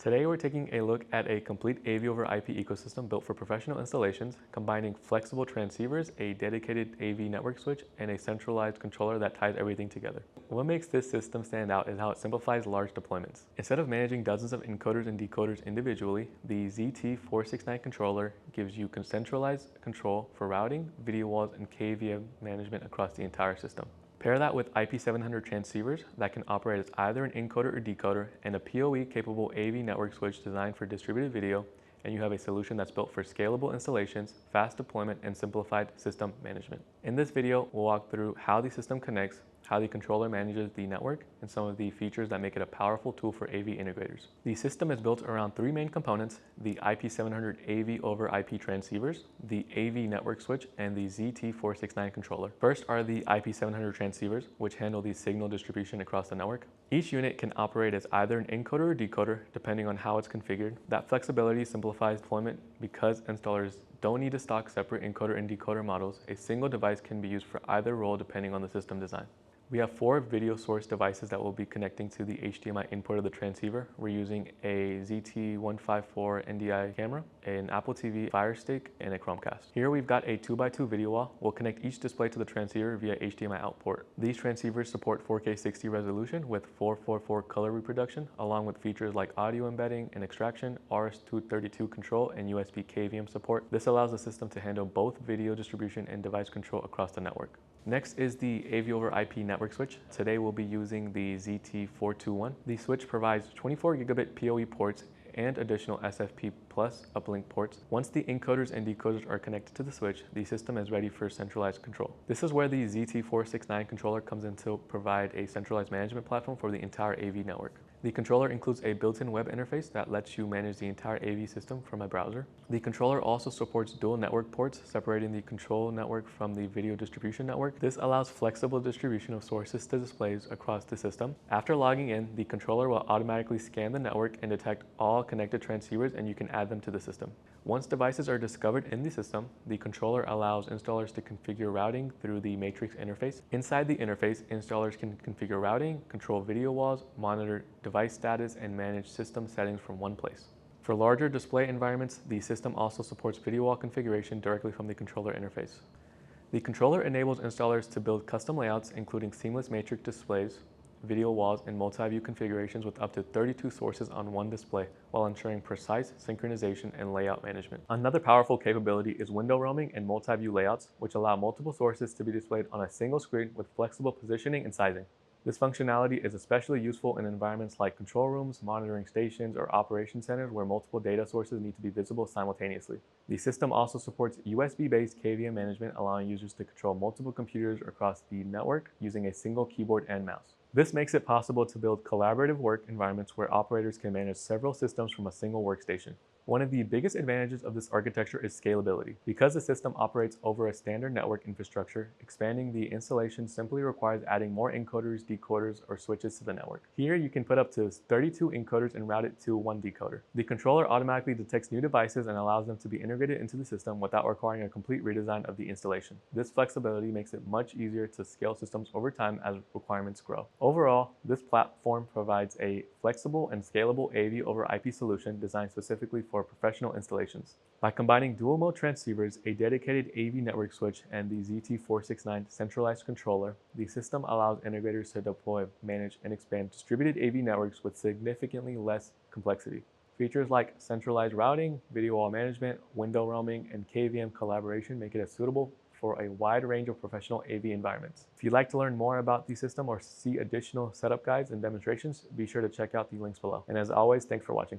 Today we're taking a look at a complete AV over IP ecosystem built for professional installations, combining flexible transceivers, a dedicated AV network switch, and a centralized controller that ties everything together. What makes this system stand out is how it simplifies large deployments. Instead of managing dozens of encoders and decoders individually, the ZT469 controller gives you centralized control for routing, video walls, and KVM management across the entire system. Pair that with IP700 transceivers that can operate as either an encoder or decoder and a PoE-capable AV network switch designed for distributed video, and you have a solution that's built for scalable installations, fast deployment, and simplified system management. In this video, we'll walk through how the system connects, how the controller manages the network, and some of the features that make it a powerful tool for AV integrators. The system is built around three main components: the IP700 AV over IP transceivers, the AV network switch, and the ZT469 controller. First are the IP700 transceivers, which handle the signal distribution across the network. Each unit can operate as either an encoder or decoder, depending on how it's configured. That flexibility simplifies deployment because installers don't need to stock separate encoder and decoder models. A single device can be used for either role depending on the system design. We have 4 video source devices that will be connecting to the HDMI input of the transceiver. We're using a ZT154 NDI camera, an Apple TV Fire Stick, and a Chromecast. Here we've got a 2x2 video wall. We'll connect each display to the transceiver via HDMI out port. These transceivers support 4K 60 resolution with 444 color reproduction, along with features like audio embedding and extraction, RS-232 control, and USB KVM support. This allows the system to handle both video distribution and device control across the network. Next is the AV over IP network switch. Today we'll be using the ZT421. The switch provides 24 gigabit PoE ports and additional SFP plus uplink ports. Once the encoders and decoders are connected to the switch, the system is ready for centralized control. This is where the ZT469 controller comes in to provide a centralized management platform for the entire AV network. The controller includes a built-in web interface that lets you manage the entire AV system from a browser. The controller also supports dual network ports, separating the control network from the video distribution network. This allows flexible distribution of sources to displays across the system. After logging in, the controller will automatically scan the network and detect all connected transceivers, and you can add them to the system. Once devices are discovered in the system, the controller allows installers to configure routing through the matrix interface. Inside the interface, installers can configure routing, control video walls, monitor device status, and manage system settings from one place. For larger display environments, the system also supports video wall configuration directly from the controller interface. The controller enables installers to build custom layouts, including seamless matrix displays, video walls, and multi-view configurations with up to 32 sources on one display, while ensuring precise synchronization and layout management. Another powerful capability is window roaming and multi-view layouts, which allow multiple sources to be displayed on a single screen with flexible positioning and sizing. This functionality is especially useful in environments like control rooms, monitoring stations, or operation centers where multiple data sources need to be visible simultaneously. The system also supports USB-based KVM management, allowing users to control multiple computers across the network using a single keyboard and mouse. This makes it possible to build collaborative work environments where operators can manage several systems from a single workstation. One of the biggest advantages of this architecture is scalability. Because the system operates over a standard network infrastructure, expanding the installation simply requires adding more encoders, decoders, or switches to the network. Here you can put up to 32 encoders and route it to one decoder. The controller automatically detects new devices and allows them to be integrated into the system without requiring a complete redesign of the installation. This flexibility makes it much easier to scale systems over time as requirements grow. Overall, this platform provides a flexible and scalable AV over IP solution designed specifically for professional installations. By combining dual mode transceivers, a dedicated AV network switch, and the ZT469 centralized controller, the system allows integrators to deploy, manage, and expand distributed AV networks with significantly less complexity. Features like centralized routing, video wall management, window roaming, and KVM collaboration make it suitable for a wide range of professional AV environments. If you'd like to learn more about the system or see additional setup guides and demonstrations, be sure to check out the links below. And as always, thanks for watching.